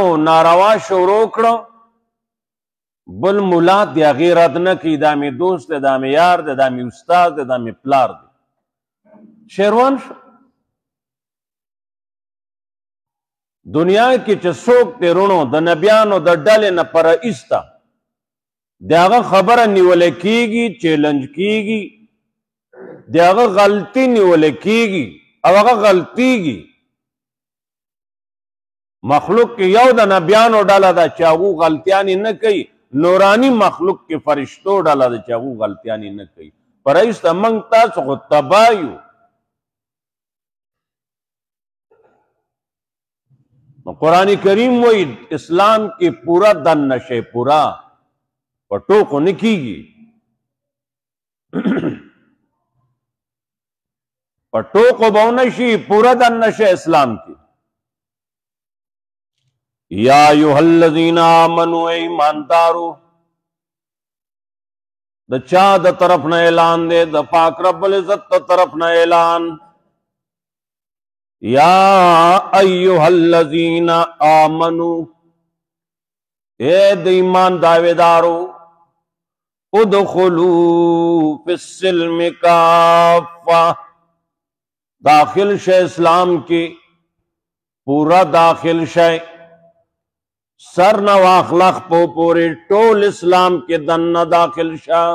नारवा شروع کړو بل مولا دی غیرت نه کی دا می دوست دا می یار دا می استاد دا می پلار دی شیروان شو دنیا کې چې څوک تیرونو د نبیانو د ډلې نه پر ایستا داغه خبره نیول کیږي چیلنج کیږي داغه غلطی نیول کیږي او هغه غلطیږي مخلوق کې یو د نبیانو ډله ده چې هغه غلطیانې نه کوي نورانی مخلوق کې فرشتو ډله ده چې هغه غلطیانې نه کوي پر ایستا موږ تاسو خو تباه یو قرآن کریم وہی اسلام کی پورا دن نشے پورا پٹو کو نکی گی پٹو کو بونشی پورا دن نشے اسلام کی یا ایوہ الذین آمنوا ایماندارو دا چاہ دا طرف نہ اعلان دے دا پاک رب العزت دا طرف نہ اعلان یا ایوہ الذین آمنو اے ایمان دعویدارو ادخلو فی السلم کافہ داخل شے اسلام کی پورا داخل شے سر نہ واخلق پو پورے ٹول اسلام کے دن نہ داخل شا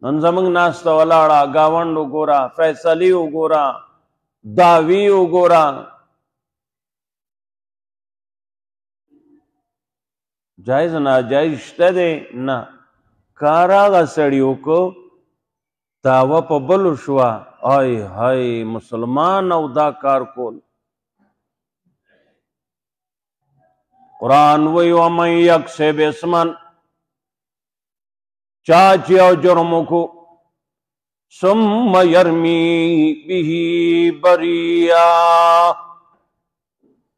نن زمنګ ناسته ولاړه گاوند وګورا فیصلی وګورا داوی وګورا جایز ناجایز شته دی نه کاراغه سړیو کو داوا په بل شوا آی هاي مسلمان او دا کار کول قرآن وی ومن یکسب اسمن چاچی او جرموں کو ثم یرمی بھی بریا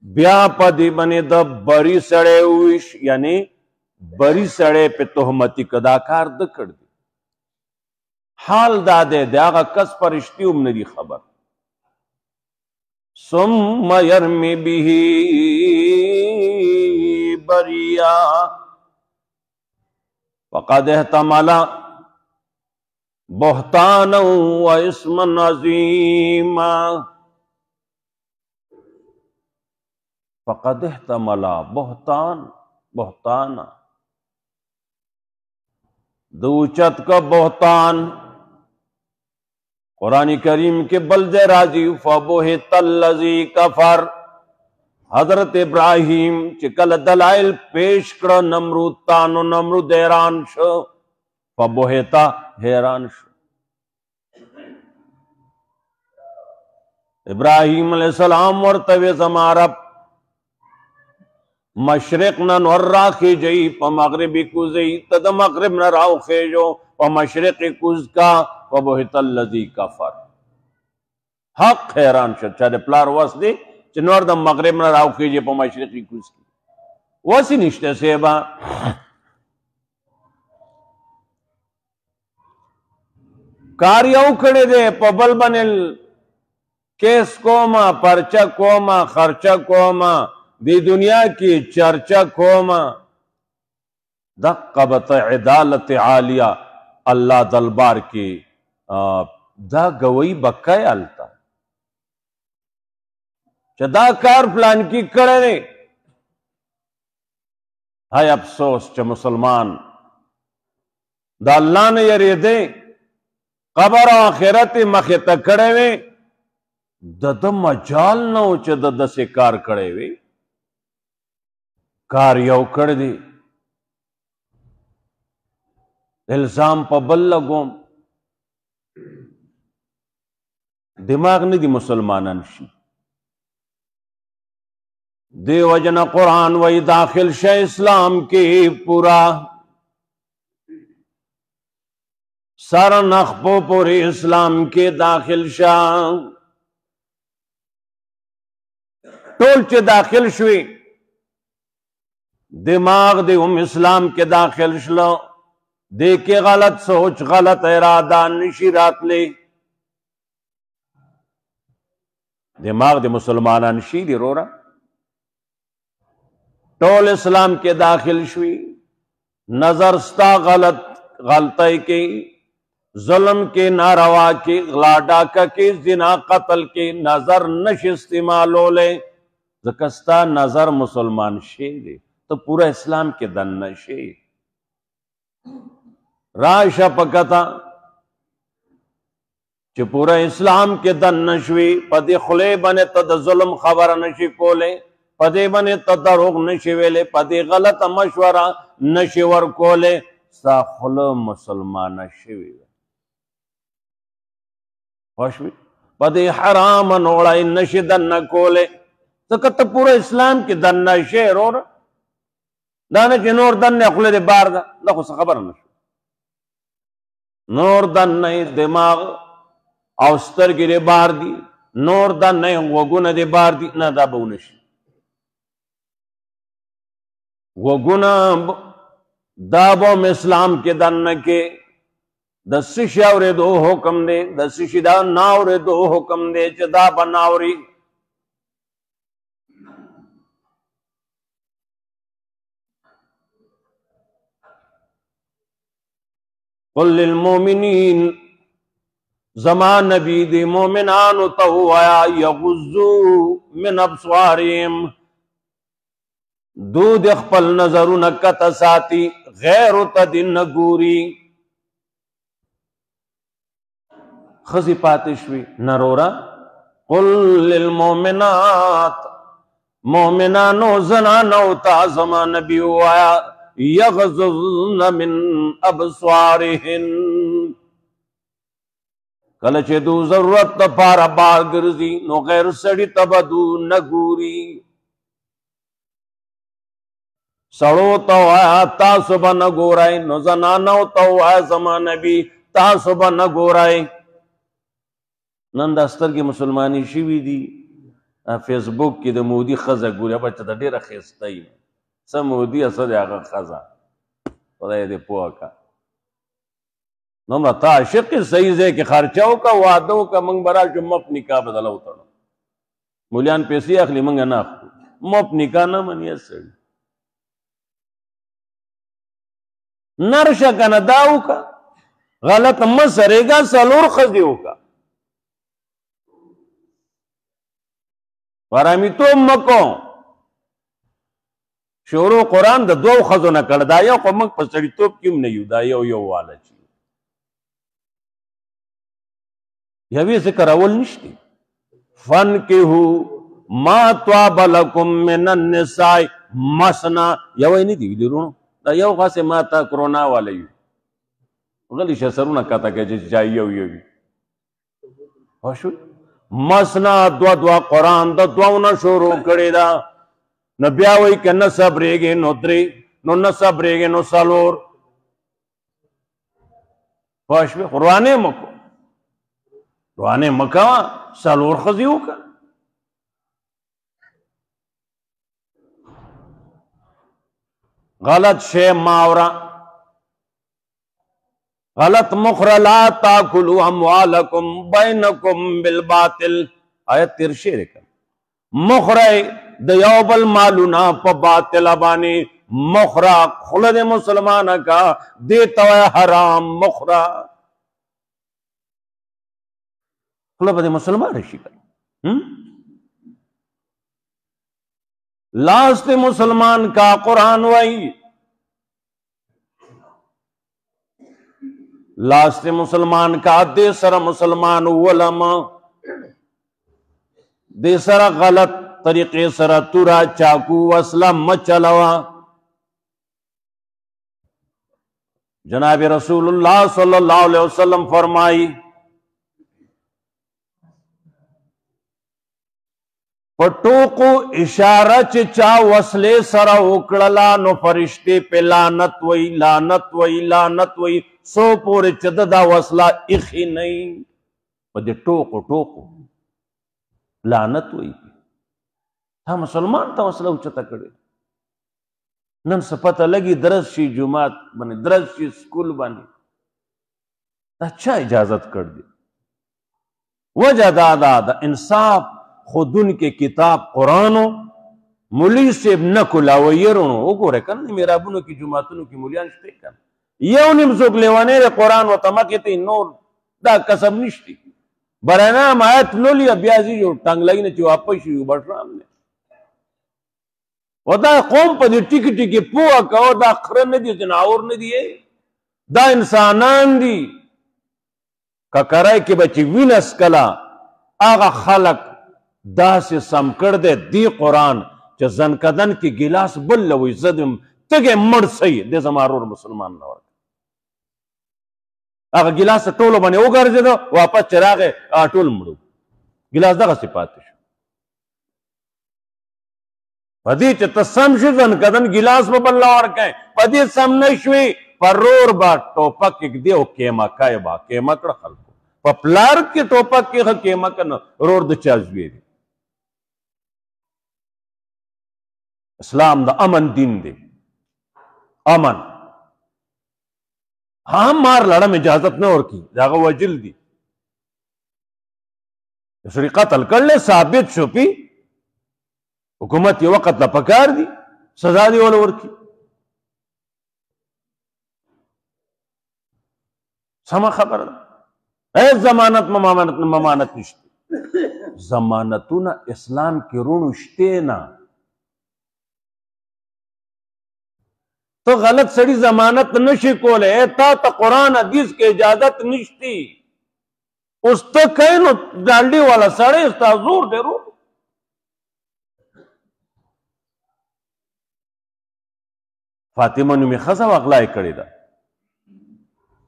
بیا پدی بنی دا بری سڑے ہوئیش یعنی بری سڑے پہ تہمتی کداکار دکڑ دی حال دادے دے آغا کس پرشتی ندی خبر ثم یرمی بھی بریا فقد احتمل بہتانا و اسما عظیما فقد احتمل بہتانا دوچت کا بہتان قرآن کریم کے بلد راضی فبہت الذی کفر حضرت ابراہیم چکل دلائل پیش کر نمرود تانو نمرود حیران شو فبہتا حیران شو ابراہیم علیہ السلام ورطوی زمارب مشرق نور راخی جئی پا مغربی کزئی تد مغرب نراو خیجو پا مشرقی کز کا فبہت الذی کفر حق حیران شو چاہے پلار وس دی چنور دا مغرب نہ راو کیجئے پا مشرقی کس کی ویسی نشتے سیبا کاریاو کھڑے دے پا بل بنل کیس کوما پرچا کوما خرچا کوما دی دنیا کی چرچا کوما دقبت عدالت عالیہ اللہ دلبار کی دا گوئی بکای آلتا دا کار پلان کی کڑے نے ہائے افسوس چا مسلمان دا اللہ نے یری دے قبر و آخرت مخیط کڑے وے دا مجال نو چا دا سے کار کڑے وے کار یو کڑ دی الزام پا بل لگوم دماغ نہیں دی مسلمانان شی دی وجن قرآن وی داخل شہ اسلام کی پورا سارا نخبو پوری اسلام کے داخل شاہ ٹول چے داخل شوی دماغ دی اسلام کے داخل شلو دے کے غلط سوچ غلط ارادہ نشی رات لے دماغ د مسلمانان شي دی رورا ټول اسلام کې داخل شوي نظر ستا غلطی کې ظلم کې ناروا کې غلا ډاکه کې زنا قتل کې نظر نشي استعمالولی ځکه ستا نظر مسلمان شي دی ته پورا اسلام کې دننه شي راشه پکتا چې پورا اسلام کې دننه شوي په دې خولې باندې ته د ظلم خبره نشي کولی په دې باندې ته دروغ نشي ویلی په دې غلطه مشوره نشي ورکولی ستا خوله مسلمانه شوي خوشوي په دې حرام نوړی نشي دننه کولی ځکه ته پورا اسلام کې دننه شي وروره دا نه چې نور دننه خوله دې بار ده دا خو څه خبره نشو نور دننه دماغ او سترګې دې بار دي نور دننه غوږونه دې بار دي نه دا به ونشي غوږونه دا به هم اسلام کې دننه کې د څه شي اورېدو حکم دی د څه شي دا نه اورېدو حکم دی چې دا به نه اوري قل للمؤمنین زما نبی دی مومنانو ته ووایه یغضوا من ابصارهم دو د خپل نظرونه کته ساتي غیرو ته دې نه ګوري خزی پاتې شوي نرورا قل للمؤمنات مؤمنانو زنانو ته زما نبی ووایه یغضضن من ابصارهن کله چې دو ضرورت دپاره بار ګرځي نو غیر سړي ته به دو نه ګوري سړو ته وایه تاسو به نه ګورئ نو زنانو ته وایه زما نبي تاسو به نه ګورئ نن دا سترګې مسلمانې شوي دي فیسبوک کې د مودي ښځه ګوري بچه ته ډېره ښایسته وي څه مودي څه د هغه ښځه خدای دې پوه کړه نو ته عاشق یې صحیح ځای کې خرچه وکړه واده وکړه موږ به راشو مفت نکاح به دله وتړو مولیان پیسې اخلي موږ نه اخلو مفت نکاح نه مني سړي نرشه که نه دا وکړه غلط مه سرېږه څلور ښځې وکړه ورامیتوب مه کوم شروع قرآن د دوو ښځو نه کړه دا یو خو موږ په سړیتوب کې هم نه یو دا یو واله چې یوې ذکر اول نشتی فانکحوا ما طاب لکم من النساء مثنی یوی نه دی ویلي رونو دا یو خاصې ما ته کرونا والا یو غلی شه سرونه کته کوي چې چا یو وي پوه شوئ مثنی دوه قرآن د دوو نه شروع کړې ده نو بیا وایي که نه صبرېږې نو درې نو نه صبرېږې نو څلور پوه شوې خو روانې مه کو روانې مه کوه څلور ښځې وکړه غلط شی مه اوره غلط مخره لا تاکلوا اموالکم بینکم بالباطل آیت تیر شعر کړه مخره د یو بل مالونه په باطله باندې مخره خوله د مسلمانه کا دې ته وایه حرام مخره خوله به د مسلمان شي که لاس د مسلمان کا قرآن وایي لاس د مسلمان کا دې سره مسلمان ولم دې سره غلط طریقے سره تورا چاکو وسله مه چلوه جناب رسول اللہ صلی اللہ علیہ وسلم فرمائی پټوکو اشاره چې چا وسلې سره وکړله نو فرشتې پې لعنت وی لعنت وی لعنت وی څو پورې چې ده دا وسله ایښې نه وي په دې ټوکو لعنت وی تا مسلمان ته وسله اوچته کړې نن څه پته لګي درس شي جومات باندې درس شي سکول باندې دا چا اجازت کړ دی وجه دا د انصاف خودن کے کتاب قرآنو مولی سے نہ کلاویرونو وګوره کنه میرابونو کی جماعتونو کی مولیان شته کنه یو نیم څوک لیوانه د قرآن و تمکته نور دا کسب نشتی برانا آیت لولی بیا زی جو ټنګلای نه چې واپس شي بټرام نه ودا قوم په دې ټیک ټیک پوها کو دا خره نه دي جناور نه دي دا انسانان دي ککرای کې بچی وینس کلا هغه خلق دا سے سم کړ دې دی قرآن چې زنکدن کې ګلاس بل لوي زدم تګه مړ سي د زمارور مسلمان نه ورته هغه ګلاس ټولو باندې وګرځیدو واپس چراغ ټول مړو ګلاس دغه صفات شو پدې چې ته سم شې زنکدن ګلاس په بل ورکای پدې سم نشوي پرور با ټوپک کې دیو کېما کای با کېما کړ خلکو په پلار کې ټوپک کې کېما کنه رور د چازوي اسلام دا امن دین دے امن ہاں مار لڑا میں اجازت نہ اور کی جاگا وجل دی سری قتل کر لے ثابت شو پی حکومت یہ وقت لپکار دی سزا دی والا اور کی سما خبر اے ضمانت ممانت نشتے ضمانتونا اسلام کی رونو شتے نا تو غلط سڑی ضمانت نشی کولے تا تا قرآن حدیث کے اجازت نشتی اس تو کہیں نو ڈالڈی والا سڑے اس تا زور دے رو فاطمہ نمی خزا اغلائی کردی دا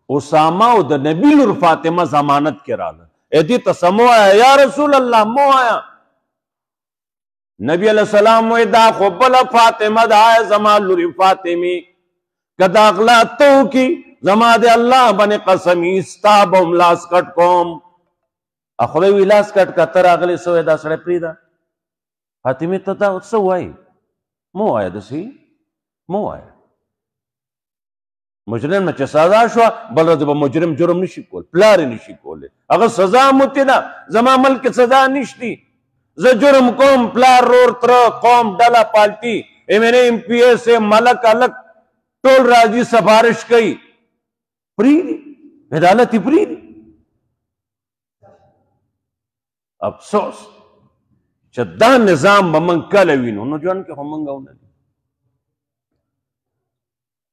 اسامہ و دا نبی لور فاطمہ ضمانت کرا دا ایدی تسمو آیا یا رسول اللہ مو آیا نبی علیہ السلام وی دا خوبلا فاطمہ دا آئے زمان لوری فاطمی کدا اغلا تو کی زمان دے اللہ بنی قسمی استاب ام لاس کٹ کوم اخوی وی لاس کٹ کا تر اغلی سوئے دا سڑے پریدا فاطمی تا دا سو آئی مو آیا دا سی مو آیا مجرم نہ چه سزا شوا بل رضا با مجرم جرم نشی کول پلاری نشی کولے اگر سزا متی نا زمان ملک سزا نشتی ز جرم کوم پلار رور تر قوم ڈالا پالٹی ایم پی اے سے ملک الک ٹول راجی سفارش کئی پریدی عدالتی پریدی افسوس چدا نظام بمن کلوینو نو جوان کے ہمنگاو ندی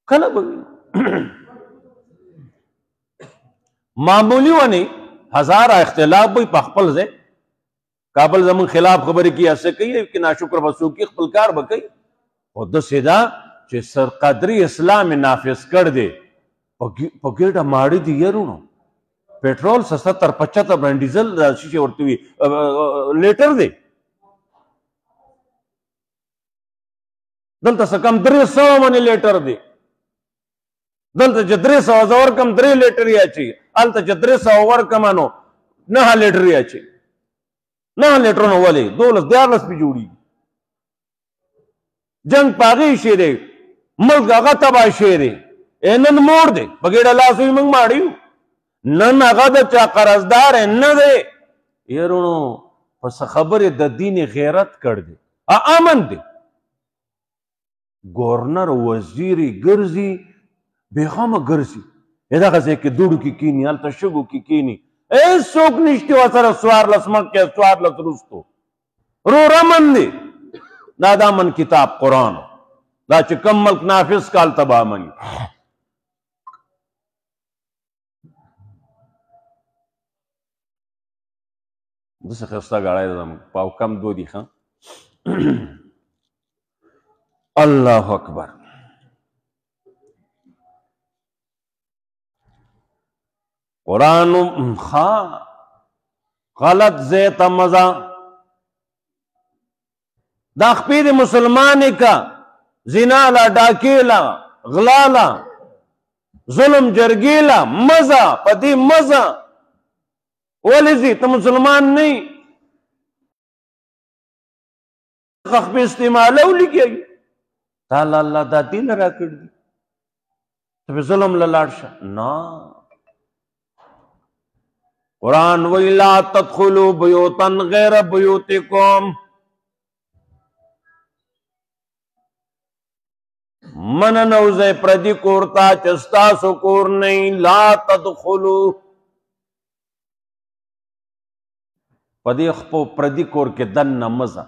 کلوینو معمولی وانی ہزارہ اختلاف بھی پخپل سے کابل زمان خلاف خبری کی ایسے کئی ہے کہ ناشکر بسوکی خپلکار بکئی خود سیدھا چه سرقدری اسلام نافذ کر دے پگیڑا ماڑی دی یرونو پیٹرول 70-75 برن ڈیزل شیشے ورطوی لیٹر دے دلتا سکم 300 منی لیٹر دے دلتا چه 300 ورکم 3 لیٹر یا چی آلتا چه 300 ورکمانو 9 لیٹر یا چی 9 لیٹرونو والے 2-10 پی جوڑی جنگ پاگی شیرے ملک آگا تبا شیرے اینن موڑ دے بگیڑا لاسوی منگ ماڑیو نن آگا دا چا قرضدار ہے نہ دے یرونو پس خبر دا دین غیرت کر دے آمن دے گورنر وزیری گرزی بیخام گرزی ایدہ غزے کے دوڑو کی کینی آلتا شگو کی کینی اے سوک نشتی واسر سوار لسمک کے سوار لسرستو رو رمن دے دا من کتاب قرآن دا چه کم ملک نافذ کال تبا منی دس خیستا گاڑای دا پاو کم دو دی خان اللہ اکبر قرآن خواہ غلط زیت مزا دا خپید مسلمانی کا زنالا ڈاکیلا غلالا ظلم جرگیلا مزا پتی مزا ولی زی تا مسلمان نہیں خخبی استعمالو لگیا گی تالا اللہ دا دین را کر دی تو پھر ظلم للاڑ شا نا قرآن وی لا تدخلوا بیوتا غیر بیوتکم، من نوزے پردی کورتا چستاسو کور نہیں، لا تدخلوا پدی خپو پردی کور کے دن نمزا.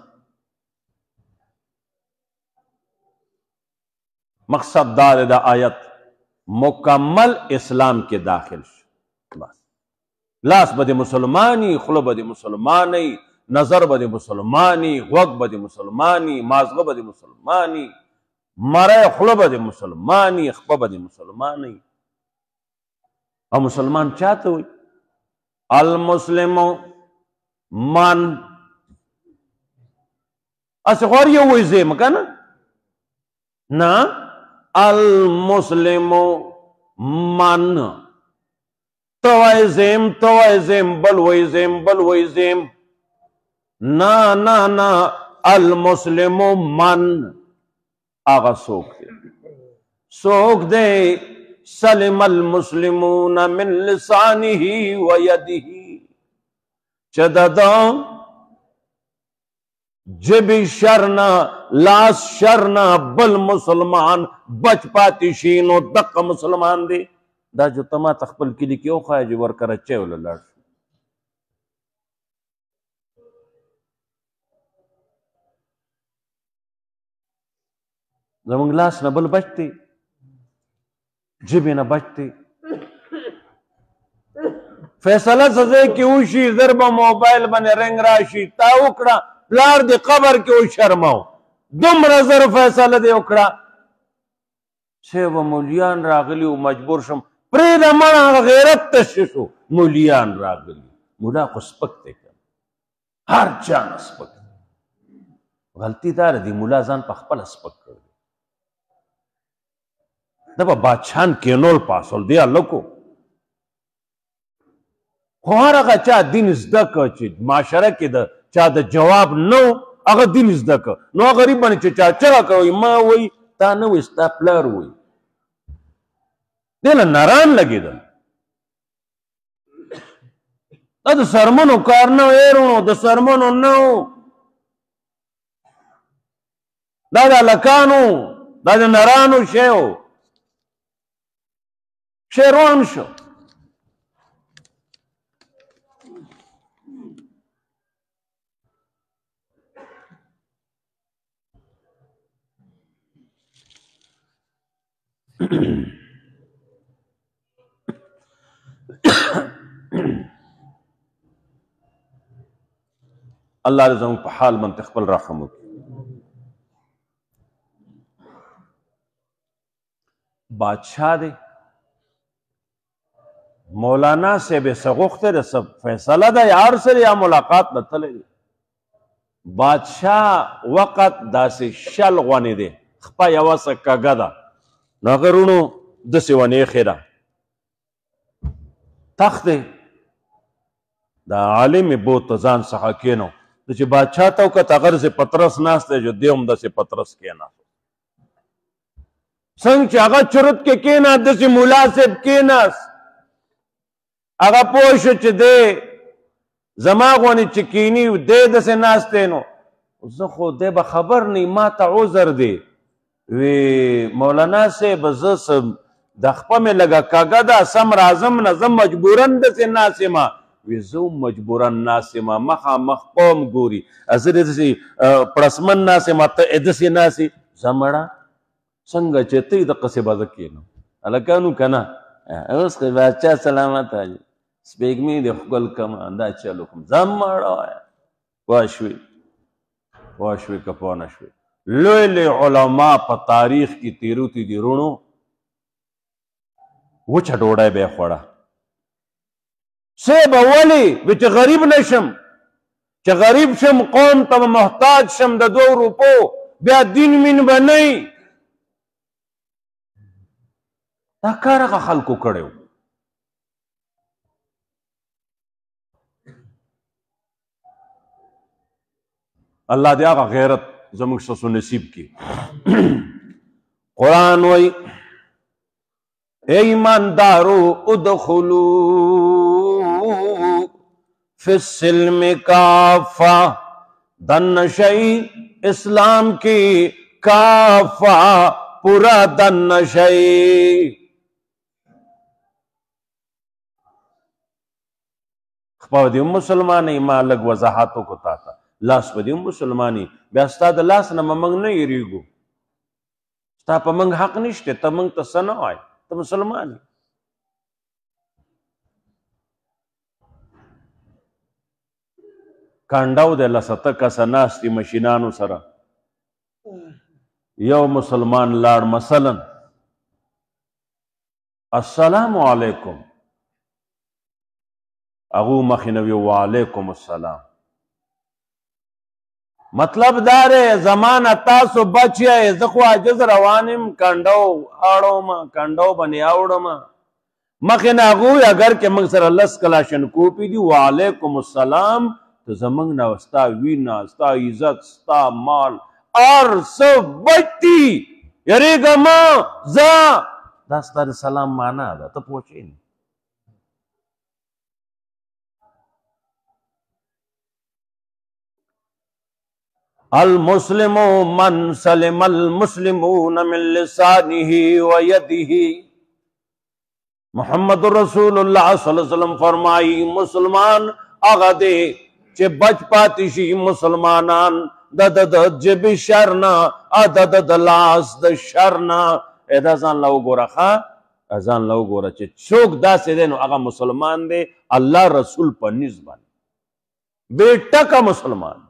مقصد دار دا آیت مکمل اسلام کے داخل شو. بس لاس بدے مسلمانی، خلو بدے مسلمانی، نظر بدے مسلمانی، غوگ بدے مسلمانی، مازغ بدے مسلمانی، مرے خلو بدے مسلمانی، خپا بدے مسلمانی. اور مسلمان چاہتے ہوئی المسلم من اسے غوری ہوئی زیم کنا نا المسلم من توائے زیم بلوئی زیم نا المسلم من آغا سوک دے سلم المسلمون من لسانہ و یدہ چددا جبی شرنا لاس شرنا بل مسلمان بچ پاتی شینو دق مسلمان دے دا جو تما تخپل کلی کیوں خواہ جو ورکر اچھے والا لڑ زمان لاس نہ بل بچتے جبی نہ بچتے. فیصلہ سزے کی اوشی ضرب موبائل بنے رنگ راشی تا اکڑا پلار دے قبر کے او شرماؤ دم رزر فیصلہ دے اکڑا سے وہ مولیان راغلی و مجبور شم پرید امانا غیرت تششو مولیان راغلی مولا کو سپکتے کر ہر چانا سپکتے غلطی دار دی مولا زان پخپل سپک کر دی دبا بادشان کینول پاسول دیا لکو خوار اگا چاہ دین ازدکا چی معاشرہ کی دا چاہ دا جواب نو اگا دین ازدکا نو غریب بانی چاہ چرا کروئی ما ہوئی تا نوی ستا پلار ہوئی دینا نران لگی دا دا سرمنو کارنو ایرونو دا سرمنو نو دا لکانو دا نرانو شیو شیروان شو اللہ رضاؤں پہ حال من تخبل رحمو بادشاہ دے مولانا سے بے سغوختے دے سب فیصلہ دا یار سے یا ملاقات نتلے دے بادشاہ وقت دا سے شل غوانی دے خپا یواسا کگا دا ناغرونو دسی وانی خیرہ تخت دے دا عالم بہت تزان سحاکینو دا چی بادشاہ تاو کا تغر سے پترس ناس دے جو دیوم دا سے پترس کینا سنگ چی آغا چرت کے کینا دا سی ملاسب کیناس آغا پوشو چی دے زماغوانی چکینی دے دا سے ناس دینو زخو دے با خبر نہیں ما تا عذر دے وی مولانا سے بزس دخپا میں لگا کاگا دا سم رازم نظم مجبورن دا سے ناسما وی زو مجبورن ناسما مخا مخپوم گوری ازر ادسی پرسمن ناسما تا ادسی ناسی زمڑا سنگا چیتی دا قصی بازکینو الکانو کنا اس کے بادشاہ سلامت آجی سپیگمی دے خگل کمان دا چلو کم زمڑا آیا واشوی کپونشوی لوی لوی علماء پا تاریخ کی تیروتی دی رونو وچھا ڈوڑای بے خوڑا سیب اولی وچ غریب نشم چا غریب شم قوم تا محتاج شم دا 2 روپو بیا دین من بنائی دا کارا خلقو کڑے ہو اللہ دے آگا غیرت زمک سسو نصیب کی قرآن وی ایماندارو ادخلو فی السلم کافہ دن شئی اسلام کی کافہ پورا دن شئی خپاو دی مسلمانی ما لگ وضاحاتو کو تاتا لاس پا دی مسلمانی بیا ستا دا لاس نا منگ نه یریگو ستا پا منگ حق نشتے تا منگ تا سنو آئی تا مسلمانی کانڈاو دے لسطا کسا ناستی مشینانو سرا یو مسلمان لاڑ مثلا السلام علیکم اغو مخینوی وعلیکم السلام مطلب دارے زمان تاسو بچیا زخو عجز روانم کانڈاو آڑو ما کانڈاو بنی آوڑو ما مخین اغوی اگر کہ منگ سر اللہ کلاشن کوپی دی وعلیکم السلام تو زمانگ نا ستا وینا ستا عزت ستا مال اور سب بچتی یری گا ما زا دا ستا سلام مانا دا تا پوچھے نہیں المسلم من سلم المسلمون من لسانه و یده محمد رسول اللہ صلی اللہ علیہ وسلم فرمائی مسلمان آغا دے چے بچ پاتی شی مسلمانان دا جب شرنا دا لاس دا شرنا ایدہ زان لو گورا خواہ ازان لو گورا چے چوک دا سے دے نو آغا مسلمان دے اللہ رسول پر نزبان بیٹا کا مسلمان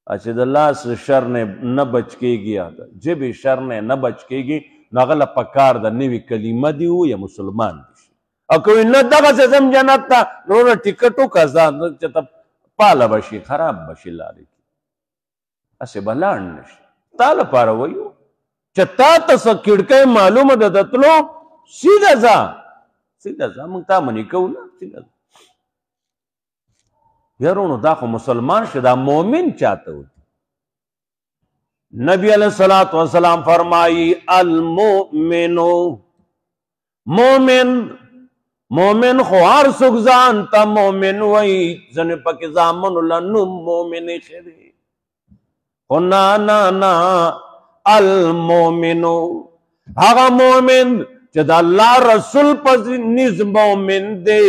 اچھا دا لاس شر نے نہ بچ کے گیا جب شر نے نہ بچ کے گی ناغل پکار دا نوی کلمہ دیو یا مسلمان دیشی اور کوئی نہ دغا سے سمجھنات تا رونا ٹکٹو کا زان چتا پالا بشی خراب بشی لاری کی اسے بلان نشی تالا پارا ویو چتا تسا کڑکے معلوم دا دتلو سیدھا زا منگتا منی کونا سیدھا زا یارونو دا خو مسلمان شدا مومن چاہتا ہوتی نبی علیہ السلام فرمائی المومنو مومن خوار سکزان تا مومن وی زن پاک زامن لنم مومن خیری خنانا المومنو آغا مومن چدا اللہ رسول پس نیز مومن دے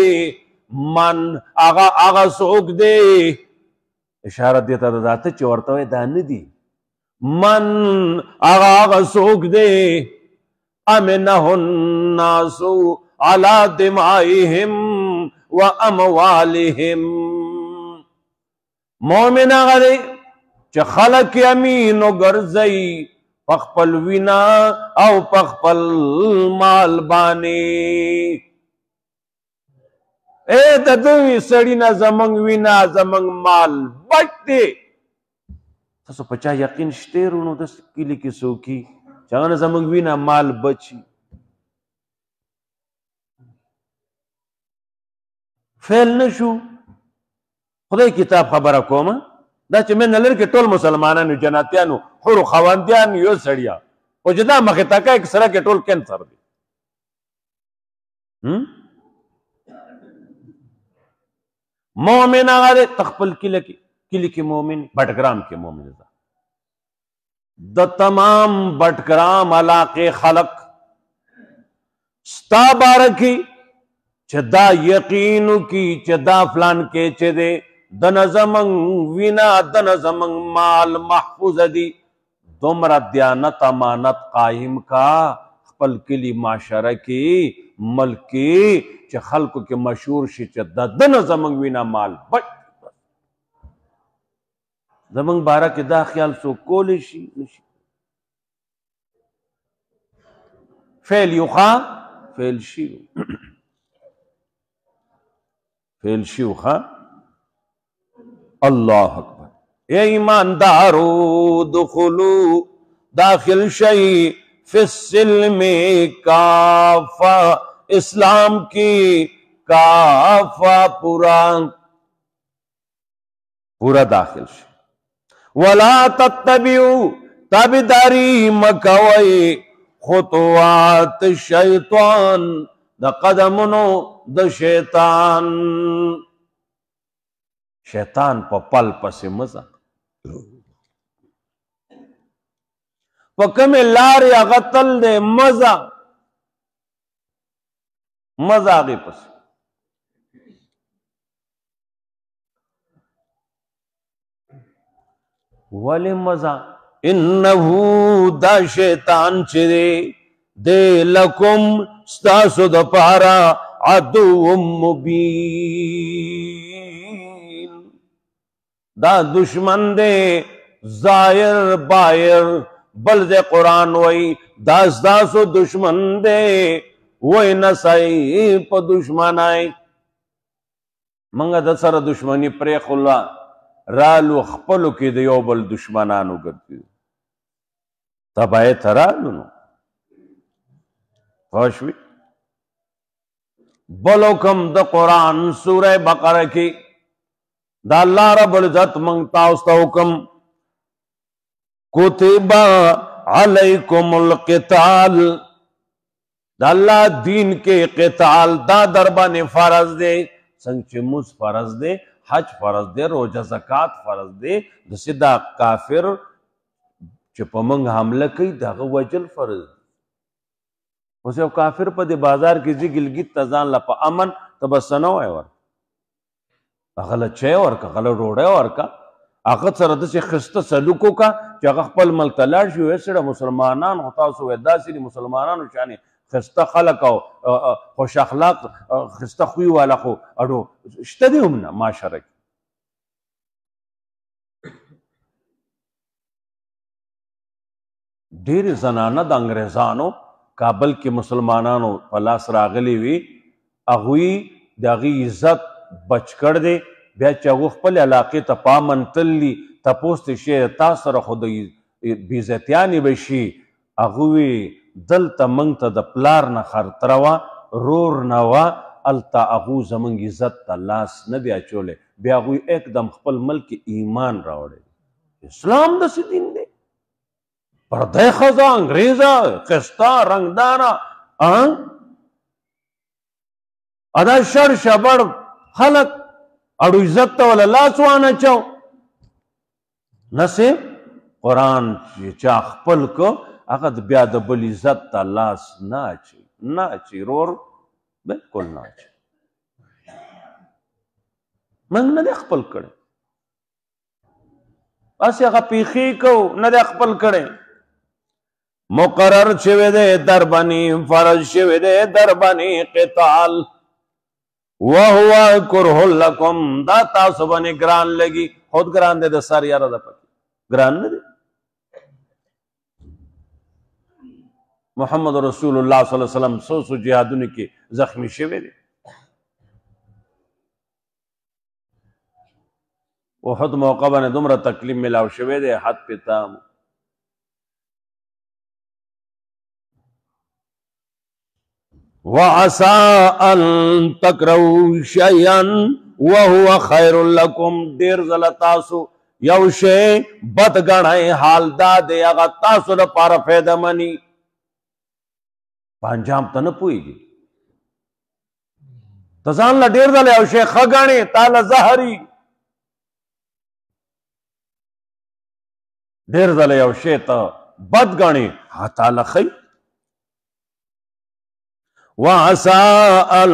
من آغا سوک دے اشارت دیتا دا داتا چورتوے دان دی من آغا سوک دے امنہ الناسو علا دمائهم و اموالهم مومن آغا دے چا خلق امین و گرزئی پخپل وینا او پخپل مال بانی اے ددوی سڑینا زمانگ وینا زمانگ مال بچتے تسو پچا یقین شتے رونو دس کلی کی سوکی چاہانا زمانگ وینا مال بچی فیل نشو خدای کتاب خبر کوما دا چه میں نلر کے ٹول مسلمانانو جناتیانو حور و خواندیان یو سڑیا و جدا مخیطاکا ایک سرا کے ٹول کینسر دی مومن آگا دے تخپل کلی کی مومن بٹگرام کے مومن دا تمام بٹگرام علاقے خلق ستا بارکی چھ دا یقینو کی چھ دا فلان کے چھ دے دن زمنگ وینا دن زمنگ مال محفوظ دی دمرا دیانت امانت قائم کا خپل کلی معاشرہ کی ملکی چھ خلقو کے مشہور شی چھ دن زمنگ وینا مال بچ زمنگ بارا کے دا خیال سو کولی شی نشی فیل یوخا فیل شیو فیل شیو خواہ اللہ اکبر اے ایماندارو دخلو داخل شئی فی السلم کافہ اسلام کی کافہ پورا داخل شئی ولا تتبعو تابداری مکوئی خطوات شیطان دا قدمونو دا شیطان شیطان په پل پسې مزه په کومې لارې هغه تل دی مزه هغې پسې ولې مزه انه دا شیطان چې دی لکم ستاسو دپاره عدو مبین دا دشمن دی ظاهر باہر بل دے قرآن وئی دا ستاسو دشمن دی وئی نسائی پا دشمن آئی منگا دا سر دشمنی پریخ اللہ رالو خپلو کی دیو بل دشمنانو گردی تبائی ترالو نو خوشوی بلو کم دا قرآن سورہ بقرہ کی دا اللہ رب العزت منگتا استا حکم کتب علیکم القتال دا اللہ دین کے قتال دا دربان فرض دے سنچ مز فرض دے حج فرض دے روجہ زکاة فرض دے دسی دا کافر چپا منگ حملہ کئی دا وجل فرض دے اسے کافر پا دے بازار کی زی گلگیت تزان لپا امن تبسنو ہے ورکا اغلا چے ورکا اغلا روڑے ورکا اغت سر دسی خست سلوکو کا چا اغخپل ملتلار شو ایسڑا مسلمانان ہوتاو سو ایداسی دی مسلمانان شانی خست خلق او خوش اخلاق خست خوی والا خو اڑو اشتدی ہمنا معاشرک دیر زنانہ دا انگریزانو کابل کے مسلمانانو پلاس راغلی وی اغوی داغی عزت بچ کر دے بیا چاگو خپل علاقے تا پامن تلی تا پوست شیر تاثر خود بیزتیانی بشی اغوی دل تا منگ تا دا پلار نا خرطروا رور نوا التا اغو زمنگ عزت تا لاس نبیا چولے بیا اغوی ایک دم خپل ملک ایمان راوڑے اسلام دا سی دین دے پردے خزا انگریزا قسطا رنگدارا ادا شر شبر خلق اڑو عزت تا والا لاسوانا چاو نصیب قرآن چا خپل کو اگر بیا د بل عزت تا لاس ناچی رور بالکل ناچی منگ ندے خپل کرے اسی اگر پیخی کو ندے خپل کرے مقرر شوے دے دربانی فرض شوے دے دربانی قتال وَهُوَ كُرْهُ لَكُمْ دا تاسو بانی گران لگی خود گران دے دا سار یارا دا پکی گران ندے محمد رسول اللہ صلی اللہ علیہ وسلم سو جہادوں کی زخمی شوے دے احد موقع بنے دمرہ تکلیم ملاو شوے دے حد پیتا وَعَسَىٰ أَن تَكْرَهُوا شَيْئًا وَهُوَ خَيْرٌ لَكُمْ دیر ظلتاسو یو شے بد گنائے حال دا دے اگا تاسو دا پارا فیدہ منی پانجام تا نپوئی گی تزان لا دیر دلے یو شے خگانے تالا زہری دیر دلے یو شے تا بد گانے ہاں تالا خی وَعَسَىٰ أَن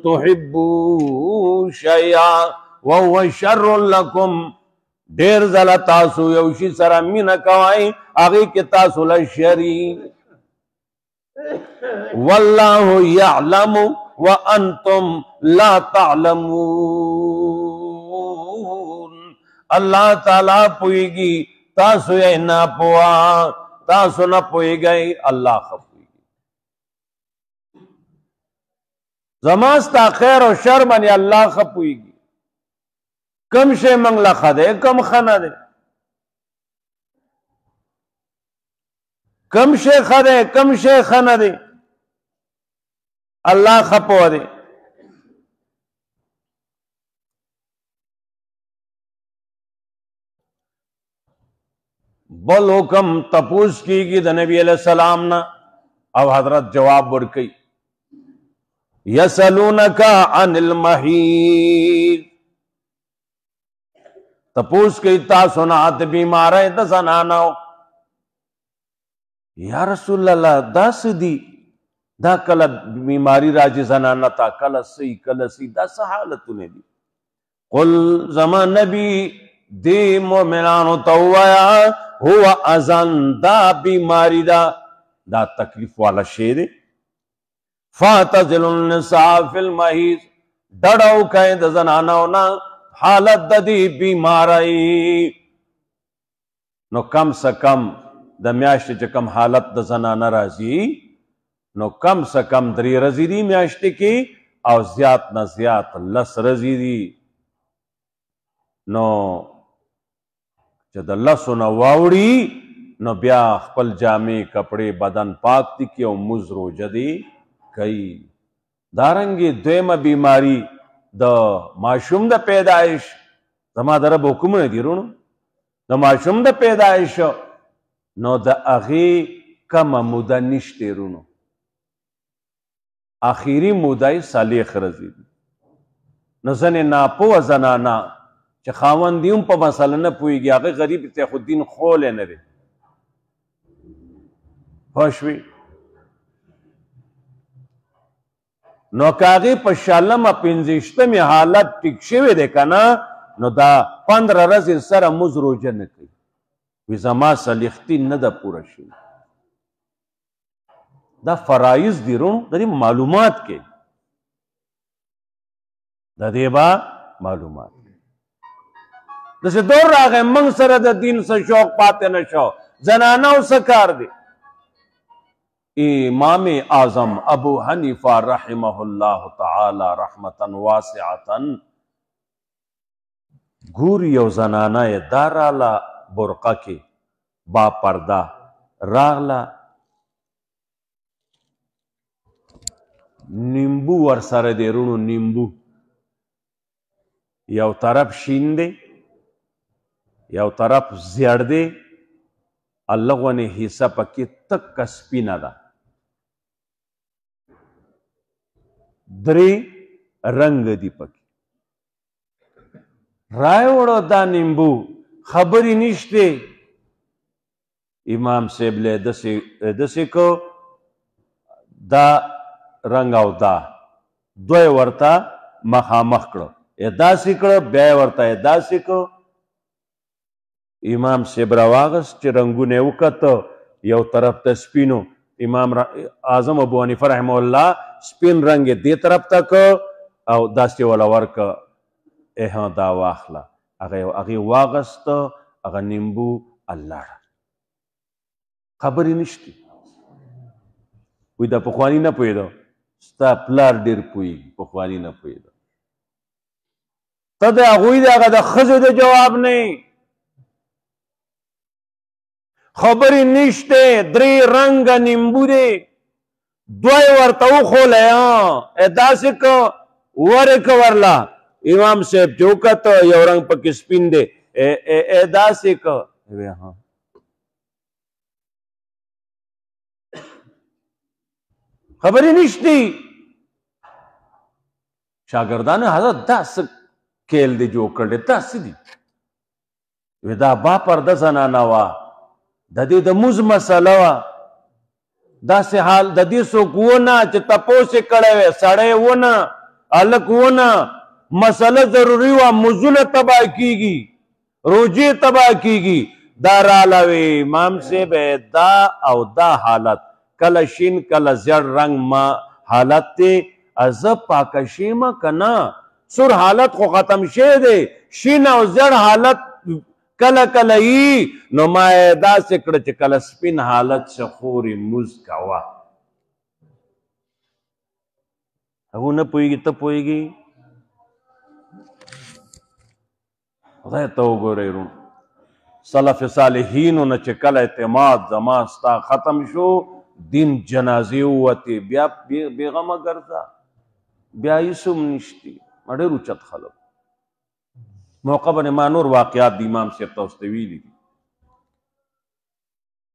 تُحِبُّوا شَيْئًا وَهُوَ شَرٌّ لَكُمْ دیر زلا تاسو یوشی سرا مین کوائی آگی کے تاسو لشری وَاللَّهُ يَعْلَمُ وَأَنْتُمْ لَا تَعْلَمُونَ اللہ تعالیٰ پوئی گی تاسو یہ نا پوا تاسو نا پوئی گئی اللہ خفوئی زماستا خیر و شر منی اللہ خپوئی گی کم شے منگ لخا دے کم خنا دے کم شے خدے کم شے خنا دے اللہ خپو دے بل حکم تپوس کی گی دا نبی علیہ السلام نا اب حضرت جواب ورکی یسلونکا عن المحید تپوس کئی تاسو نات بیمار د زنانو. یا رسول اللہ دا سدی دا کل بیماری راجی زنانا تا کل سی دا سحالتونے دی. قل زمان نبی دی مومنانو توایا ہوا ازان دا بیماری دا تکلیف والا شیر. فاتزل النساء فی المحیض ڈڑاو کہیں دا زنانونا حالت دا دی بیماری. نو کم سا کم دا میاشت چا کم حالت دا زنانا رازی نو کم سا کم 3 رزی دی میاشت کی او زیاد نا زیاد 10 رزی دی. نو چا دا 10 نا واوڑی نو بیا خپل جامع کپڑے بدن پاک دی کی او مز روجہ دی کئی. دارنگی دویم بیماری دا معشوم دا پیدائش زما دا رب حکم نے دی رونو دا معشوم دا پیدائش نو دا اغی کم مودا نشتے رونو آخری مودای سالیخ رزی دی. نو زن ناپو زنانا چه خاون دیون پا مسئلہ نا پوئی گی آگه غریب تی خود دین خول نوی خوشوی نو کاغی پا شالم پینزشتمی حالت ٹک شوی دے کنا نو دا 15 رزی سر مز روجہ نکی وی زما سلیختی ندا پورا شوی. دا فرائض دی رون دا دی معلومات کے دا دیبا معلومات کے دسے دور راگئے منگ سر دا دین سے شوق پاتے نشو زناناو سکار دی. امام اعظم ابو حنیفہ رحمہ اللہ تعالی رحمتا واسعتا گوری یو زنانا دارالا برقہ کے با پردہ راغلا نیمبو ور سره دی رونو نیمبو یو طرف شین دی یو طرف زیړ دی الله غونې حصہ پکې تک سپینه ده 3 رنگ دی پکې رائے وړو دا نیمبو خبری نشته. امام صاحب لے دسی کو دا رنگ او دا دوی ورتا مخامخ کړو ادا سکړو بیا ورتا ادا سکو. امام صاحب راواغس چې رنگونه وکړه یو طرف ته سپینو امام اعظم ابو حنیفه رحمه الله سپین رنگ دې طرف تک او داسې ولا ورک دا واخله هغه واغست هغه نیمبو الله خبرې نشته. وی دا پخوانی نه پوهېدو ستا پلار ډېر پوهېږي پخوانی نه پوهېدو ته د هغوی د هغه د ښځو د جواب نه خبرې نشته. 3 رنګه نیمبو دی دوی ورته وښولی داسې که ورکه ورله امام صاحب چې وکته یو رنګ پکې سپین دی داسې که خبری نشتی. شاگردان حضرت دا سک کیل دی جو کرده دا سی دی وی دا با پرده زنانا وا دا دی دا موز مسئلہ وا دا سی حال دا دی سوکونا چه تپوسی کڑوے سڑے ونا علک ونا مسئلہ ضروری وا مزول تباہ کی گی روجی تباہ کی گی دا رالاوی امام سے بے دا او دا حالت کل شین کل زیر رنگ ما حالت تے از پاکشیما کنا سر حالت خو ختم شے دے شین او زیر حالت کل کلئی نو مائدہ سکڑ چکل سپین حالت سے خوری موز کوا اگو نہ پوئی گی تب پوئی گی خدای تو گو رہی رون صلف صالحینو نہ چکل اعتماد زماستا ختم شو دین جنازی ہوتی بیا بیغم گرزا بیا یسم نشتی مڑے روچت خلق موقع بنے مانور واقعات دی امام سے توستوی لی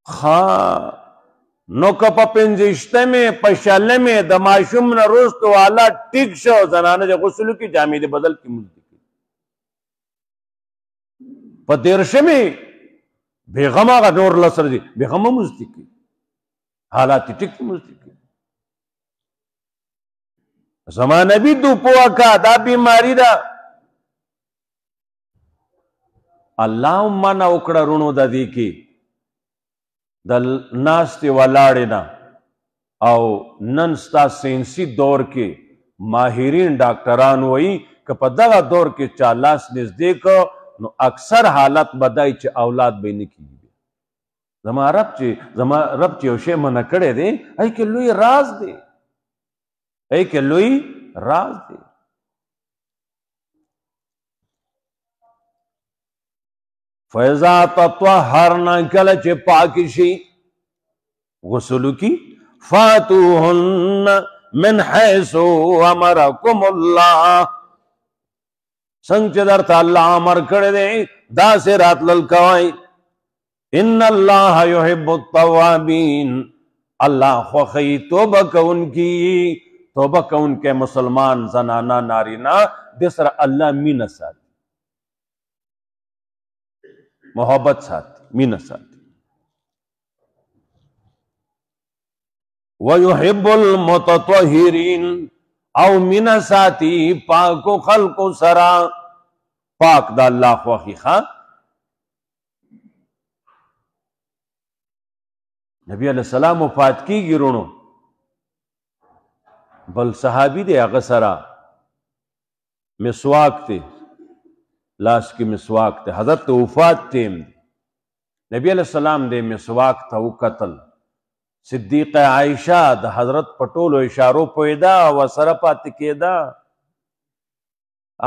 خواہ نو کپا پنزشتے میں پشالے میں دماشم نروست والا ٹک شو زنانہ جا غسلو کی جامعی دے بدل کی مزدی په دیرشمې بېغمه هغه نور لسر دي بېغمه مزدي کوي حالات یې ټیک مزدي کوي زما نبي دو پوه کا دا بیماری ده الله منع وکړه رونو د دې کې د ناستې ولاړې نه او نن ستا ساینسي دور کې ماهرین ډاکټران وایي که په دغه دور کې چا لاس نږدې کړ نو اکثر حالت بدای چې اولاد به نه کېږي زما رب چې یو شی منع کړی دی هغې کې لوی راز دی فیضا تطهرنا کله چې پاک شي غسل کی فاتوهن من حیث امرکم الله څنګه چې درته الله امر کړی دی داسې راتلل کوئ ان الله يحب التوابین الله خوښوي توبه کوونکي مسلمان زنانا نارینا د سره الله مینه ساتي محبت ساتي مینه ساتي ويحب المتطهرین او مینه ساتي پاکو خلقو سره پاک د الله خوښي ښه نبی علیہ السلام وفات کیږي رونو بل صحابي دی هغه سره مسواک دی لاس کې مسواک دی حضرت وفات ټیم دی نبی علیہ السلام دی مسواک ته وکتل صدیقه عائشہ د حضرت په ټولو اشارو پوهېده ورسره پاتې کېده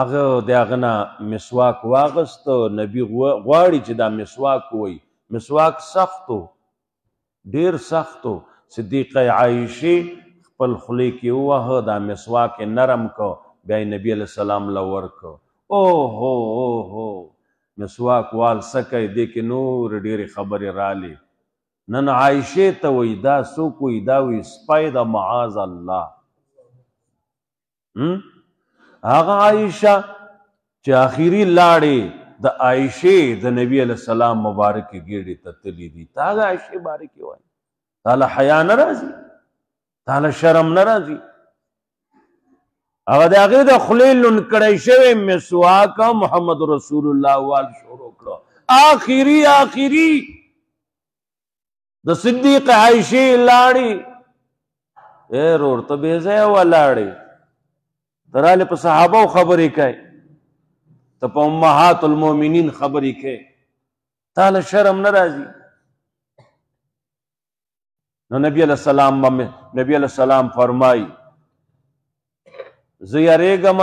هغه د هغه نه مسواک واغست نبي غواړي چې دا مسواک ووایي مسواک سختو ډیر سختو صدیقه عائشې خپل خولې کې ووهه دا مسواک یې نرم کو بیا یې نبي علیه السلام له ورکړ اوهو مسواک وال څه کوي دې کې نور ډېرې خبرې رالې نن عائشې ته وایي دا څوک وایي دا وایي سپی ده معاذ الله هغه عائشه چې آخري لاړې د عائشې د نبی علیه السلام مبارکې ګېډې ته تللي دي تا هغه عائشې باره کې وایي تاله حیا نه راځي تاله شرم نه راځي هغه د هغې د خولې لوند کړی شوی مسواک محمد رسول الله وال شروع کړه آخري د صدیق عائشې لاړې ای رور ته بې ځایه ولاړې ته رالې په صحابو خبرې کوې ته په امهات المؤمنین خبرې کوې تاله شرم نه راځي نو نبی علیہ السلام فرمایي زه یریږم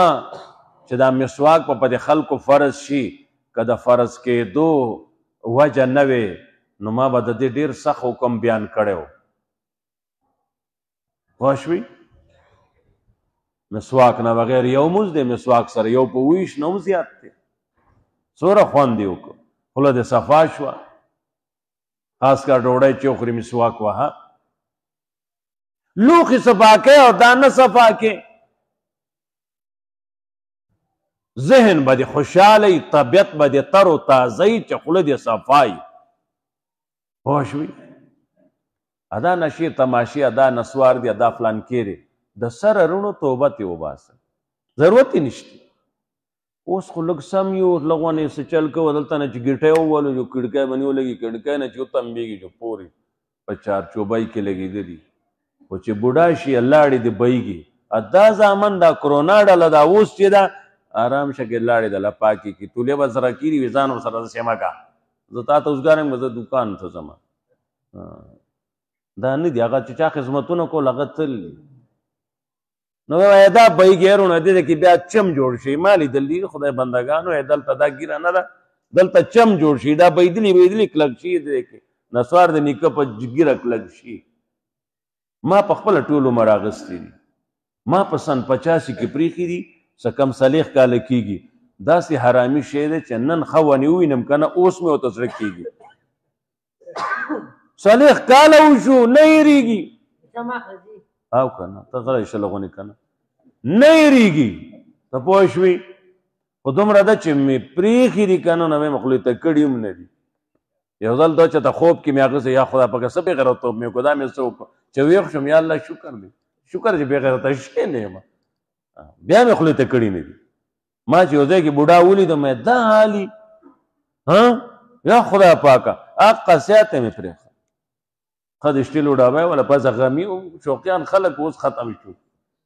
چې دا مسواک په دې خلکو فرض شي که د فرض کېدو وجه نه وې نو ما به د دې ډېر سخت حکم بیان کړی و پوه شوې مسواک نه بغیر یو مونځ دی مسواک سره یو په ویش نه هم زیات دی څومره خوند یې وکړو خوله دې صفا شوه خاص کر ډوډۍ چې وخوري مسواک وهه لوښي صفا کې او دانه صفا کې ذهن به دې خوشحاله طبیعت به دې تر و تازه چې خوله دې صفا پوه شوې ادا نشې تماشې ادا نسوار دی ادا فلان کېرې د سره رونو توبه تې وباسه ضرورت یې نشته اوس خو لږ سم یو لغونې څه چل کوو دلته نه چې ګیټۍ وولو جو کړکۍ باندې ولګي کړکۍ نه چې وتمبېږي جو پورې په چارچوبۍ کې لګېدلي خو چې بوډا شي لاړې دې بهیږي دا زامن دا کرونا ډله دا اوس چې ده آرام شکل لاړې د له پاکې کې تولې به سره کېږي وي ځان ورسره سیمه کا زه تا ته اوسګار یم زه دوکان ته ځم دا نه دي هغه چې چا خدمتونه کول هغه تل نو دا بهیږي رونه دې کې بیا چم جوړ شي ما لیدلي خدای بندګانو دلته دا ګیره نه ده دلته چم جوړ شي دا بهیدلي کلک شي دې کې نسوار د نیکه په ګیره کلک شي ما په خپله ټول عمر اخیستی دي ما په سن 85 کې پریښي دي څه کم څلېښت کاله کېږي داسې حرامي شی دی چې نن ښه ونې ووینم که نه اوس مې ورته زړه کېږي 40 کاله وشو نه هېرېږي او که نه ته غلی شه لغونې که نه نه هېرېږي ته پوه شوې خو دومره ده چې مې پرېښي دي که نه نو مې مخلوطه کړي هم نه دي. یو ځل دا چې ته خوب کې مې هغه یا خدا پاکه څه بېغیرتوب مې وکړو دا مې څه وکړو چې ویښ شوم یا الله شکر دی شکر چې بېغیرته شی نه یم بیا مې خولې ته کړي نه دي. ما چې یو ځای کې بوډا ولیدم مې دا حالي یا خدا پاکه حقه سیاته مې پرېښه ښه د شټیلو ډابی ولا پسه غمي شوقیان خلک اوس ختم شو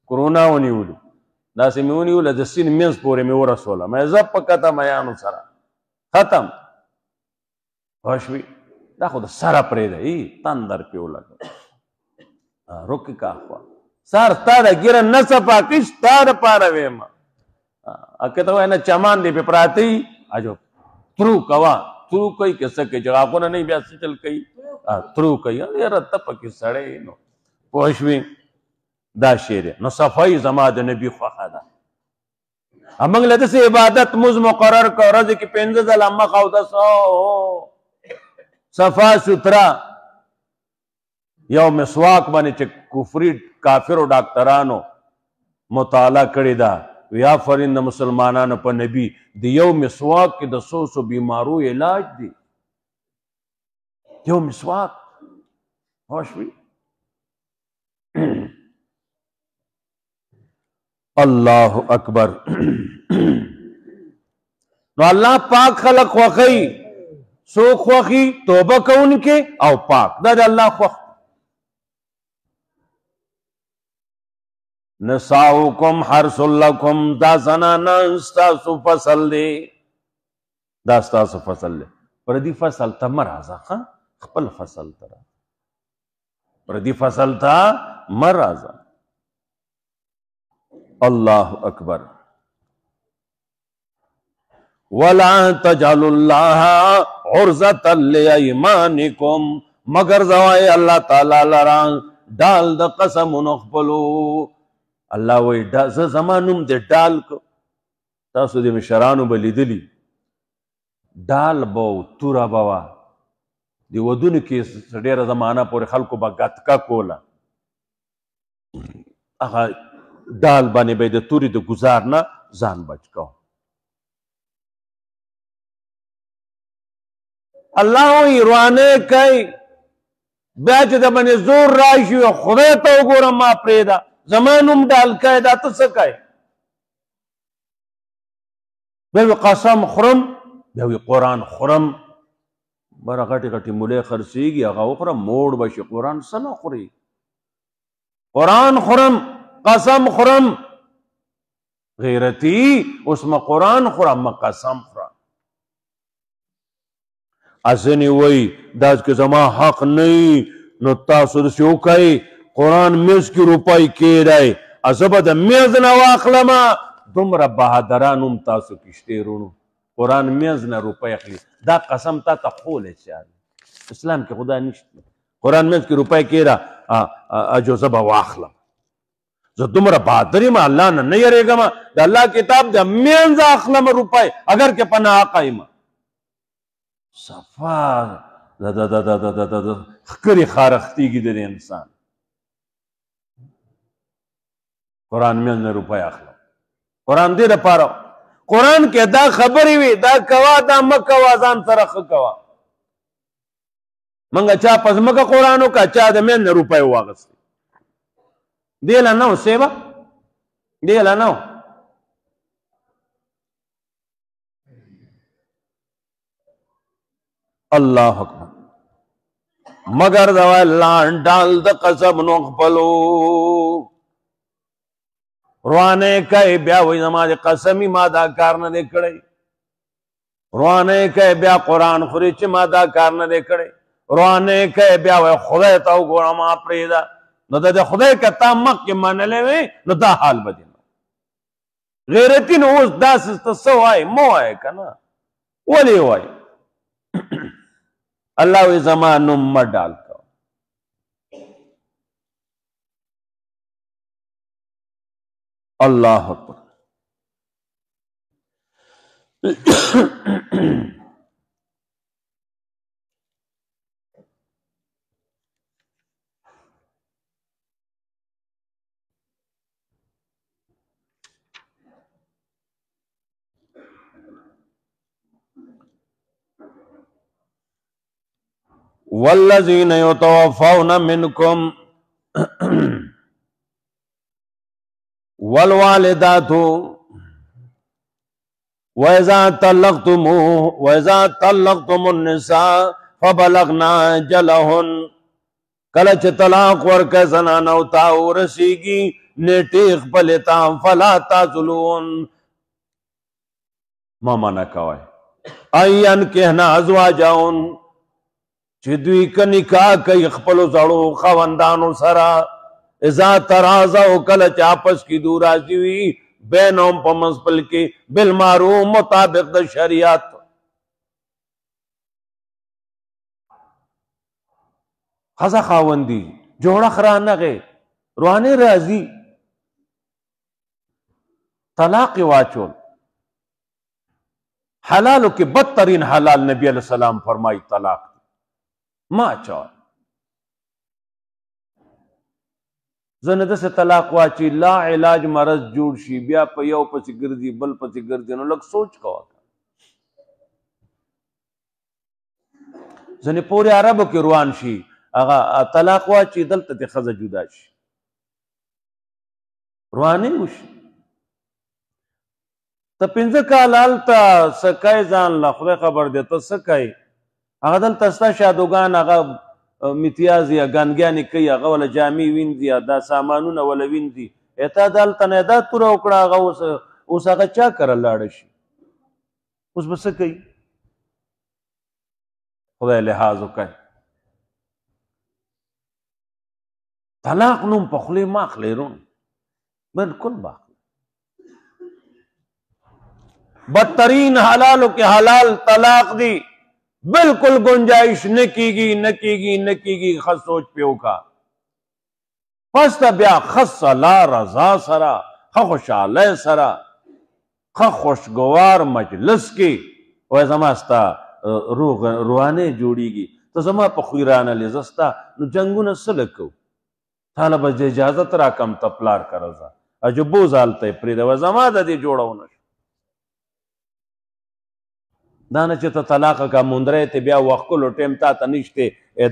کرونا ونیولو داسې مې ونیوله د سیند منځ پورې مې ورسوله مې زه په کته میانو سره ختم پوه شوې دا خو د سره پرېږده تندر پې ولګه رکې کا سار ستا د ګیره نه صفا کړي ستا دپاره ویمه که ته وایې نه چمان دی پې پراته وي اجو ترو کوه ترو کوي که څه کوي چې غاښونه نه بیا څه چل کوي ترو کوي یاره ته پکې سړی نو پوه شوې دا شی دی نو صفایي زما د نبي خوښه ده موږ له داسې عبادت مونځ مقرر کړه ورځې کې 5 ځله مخ اودس صفا سترا یو مسواک باندې چې کفري کافرو ډاکټرانو مطالعه کړې ده وی آفرین د مسلمانانو په نبي د یو مسواک کې د 100 بیمارو علاج دی یو مسواک پوه شوې الله اکبر نو الله پاک خلق خوښوي څوک خوښي توبه کوونکې او پاک دا د الله خوښ نساؤکم حرث لکم دا زنانا ستاسو فصل دی دا ستاسو فصل دی پردي فصل ته مه راځه خپل فصل ته راځه پردي فصل ته مه راځه الله اکبر ولا تجعلوا الله عرضة لأيمانكم مگر زوای الله تعالی لرا ډال د قسمونو خپلو الله وی زه زما نوم د ډال کو تاسو د مشرانو به لیدلي ډال به و توره به وه د ودونو کې ډېره زمانه پورې خلکو به ګتکه کوله هغه ډال باندې به د تورې د ګزار نه ځان بچ کو الله وی روانه کوي بیا چې د باندې زور راشي خدای ته وګوره ما پرېږده زما نوم ډال کوي دا ته څه کوي بیا وی قسم خورم بیا وی قرآن خورم بره غټې غټې مولۍ خرڅېږي هغه وخوره موړ به شي قرآن څه نه خوري قرآن خورم قسم خورم غیرتی اوس ما قرآن خورم ما قسم خورم ازنی وی دا که زما حق نه نو تاسو داسې وکئ قرآن میز کې روپۍ کېږدئ زه به د میز نه واخلمه دومره بهادران هم تاسو کې شته وروڼو قرآن میز نه روپۍ اخلي دا قسم تا ته خولی چا اسلام کې خدا نشته قرآن میز کې روپۍ کېږده اجو زه به واخلم زه دومره بهادر یم الله نه نه یریږم د الله کتاب د میز اخلم روپۍ اگر که په ناحقه یم صفا ښکرې خارښتېږي د انسان قرآن میز نه روپۍ اخلم قرآن دې دپاره قرآن کې دا خبرې وي دا کوه دا مه کوه ځان سره ښه کوه موږ چا په ځمکه قرآن وکړه چا د میز نه روپۍ واغستې دې له نه و سیبه دې له نه و الله اکبر مگر زوای الله ډال د قسم نو خپلو روانه کوي بیا وایي زما د قسمي ما دا کار نه دی کړی روانه کوي بیا قرآن خوري چې ما دا کار نه دی کړی روانه کوي بیا وایي خدای ته وګوره ما پرېږده نو د خدای که تا مخکې منلی وې نو دا حال به دې نه غیرتي نو اوس داسې ته څه وایې مه وایې که نه ولې وایې الله وی زما نوم مه ډال کوه الله اکبر والذین یتوفون منکم والوالدات وَإِذَا طَلَّقْتُمُ النِّسَاءَ فَبَلَغْنَ أَجَلَهُنَّ کله چې طلاق ورکړې زنانو ته ورسیږي نیټې خپلې ته فلا تعضلون ما منع کوئ ان ينکحن ازواجهن چې دوی که نکاح کوي خپلو زړو خاوندانو سره اذا تراضوا کله چې آپس کې دو راضي وي بینهم په منځ خپل کې بالمعروف مطابق د شریعت ښځه خاوندي جوړه خرانغې روانې راځي طلاق واچول حلالو کې بدترین حلال نبی علیہ السلام فرمائی طلاق ما چول زنه دسه طلاق واچي لا علاج مرض جوړ شي بیا په یو پسې ګرځي بل پسې ګرځي نو لږ سوچ کوه زنه پورې عربو کې روان شي هغه طلاق واچي دلته د ښځه جدا شي روانې وشي ته پنځه کاله هلته سکای ځان له خدای خبر دی ته څه کوې هغه دلته ستا شادوګان هغه امتیاز یا ګانګیانې کوي هغه وله جامې وینځي یا دا سامانونه وله وینځي تا دلته نه دا توره وکړه هغه اوس هغه چا کره لاړه شي اوس به څه کوي خدای لحاظ وکړي طلاق نوم په خولې ما اخلې رون بالکل باخلې بدترین حلالو کې حلال طلاق دی بالکل گنجائش نہ کیگی خس سوچ پیو کا پس تا بیا خس لا رضا سرا خ خوشحالی سرا خ خوشگوار مجلس کی و زماستا روانے جوڑی گی تو زما پا خویرانا لیزستا نو جنگو نسلکو طالب از اجازت را کم تپلار کرزا اجو بوز آلتا پریده و زما دا دی جوڑا نشو دانه چې ته طلاق کا مندره ته بیا وقلو ټیم تا ته نشته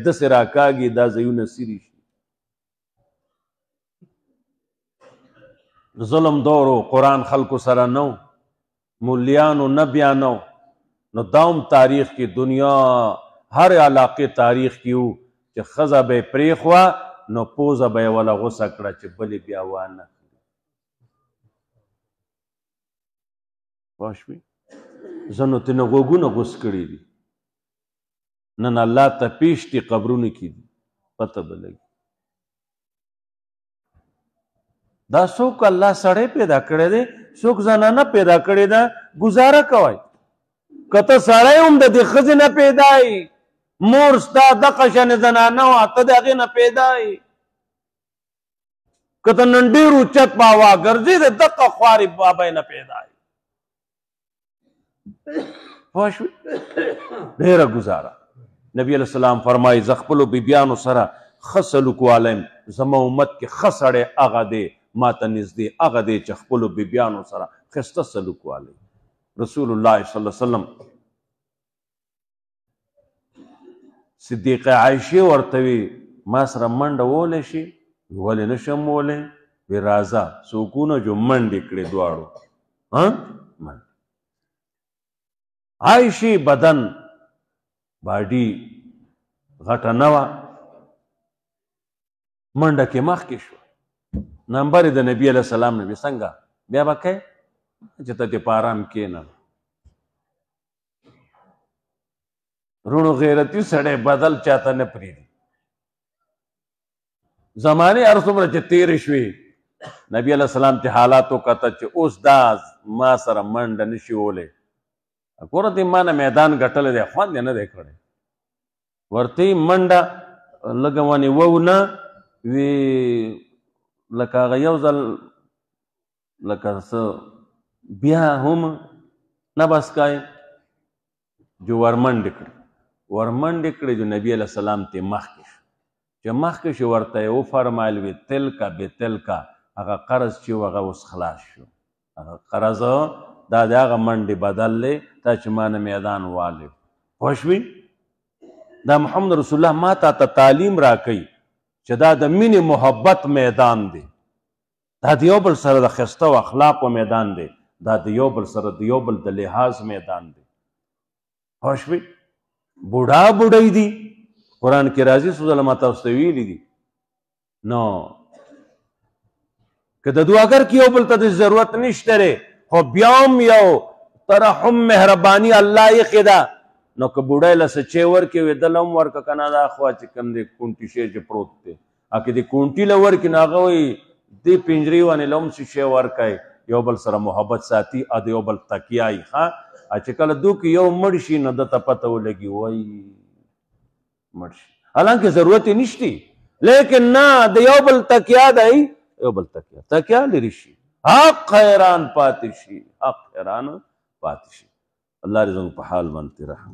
د سرا کاږي دا زيونه سری شي ظلم دورو قرآن خلکو سره نو مولیانو نه بیانو نو داوم تاریخ کی دنیا هر علاقه تاریخ کیو چې خزه به پریخوا نو پوزه به ولا غوسه کړه چې بلی بیا وانه واښوي زنو تینا غوگونه غوس کړي دي نن الله ته پیش دي قبرونه کې دي پته به لګي دا څوک الله سړی پیدا کړی دی څوک زنانه پیدا کړې ده گزاره کوئ که ته سړی هم د دې ښځې نه پیدا یې مور ستا دغه شانې زنانه وه ته د هغې نه پیدا یې که ته نن ډېر اوچت باوا ګرځې د دغه خوارې بابی نه پیدا یې پوه ډیره گزاره نبی علیہ السلام فرمایي زه خپلو بیبیانو سره ښه سلوک والی یم زما امت کې ښه سړی هغه دی ما ته نږدې هغه دی چې خپلو بیبیانو سره ښایسته سلوک والی رسول الله صلی الله علیه وسلم صدیقه عایشې ورته وي ما سره منډه وولی شي ولې نه شم ولی وی راځه څوکونه جو منډې کړې دواړو منډې عایشی بدن باډي غټه نه وه منډه کې مخکې شوه نمبر د نبي علیه السلام نبي څنګه بیا به کوې چې ته دې په ارام کښېنه روڼو غیرتي سړی بدل چاته نه پرېږدي زمانې هر څومره چې تېرې شوې نبي علیه السلام چې حالات وکته چې اوس دا ما سره منډه نشي ولی ګوره دې ما نه میدان ګټلی دی خوند یې نه دی کړی ورته یې منډه لږه ونې وونه وی لکه هغه یو ځل لکه څه بیا هم نه بس کای جو ورمنډې کړې جو نبی علیه السلام ته مخکې شو چې مخکې شو ورته یې وفرمایل وی تلکه بتلکه هغه قرض چې و هغه اوس خلاص شو هغه قرض دا د هغه منډې بدل دی تا چې ما نه میدان والی پوه شوې دا محمد رسول الله ما ته تعلیم راکوي چې دا د مینې محبت میدان دی، دا د یو بل سره د ښایسته او اخلاقو میدان دی، دا د یو بل سره د یو بل د لحاظ میدان دی. پوه شوې؟ بوډا بوډۍ دي، قرآن کې راځي څو ځله ما تاسو ته ویلي دي. نو که د دعاګر کې یو بل ته د ضرورت نشته دی، خو بیا هم یو ترحم مهرباني الله ایښې ده، نو که بوډۍ له څه چی ورکړې وې دله هم ورکړه که نه، دا خوا چې کوم دی کونټي شی چې پروت دی، که دې کونټي له ورکړي نو هغه وایي دې پنجرې باندې له هم څه شی ورکئ، یو بل سره محبت ساتي او د یو بل تکیه وي. چې کله دو کې یو مړ شي نو ده ته پته ولګي وایي مړ شي، حالانکه ضرورت یې نشتی، لیکن نه د یو بل تکیه دی، یو بل تکیه لري شي، حق حیران پاتې شي، حق حیران پاتې شي. الله دې زموږ په حال باندې رحم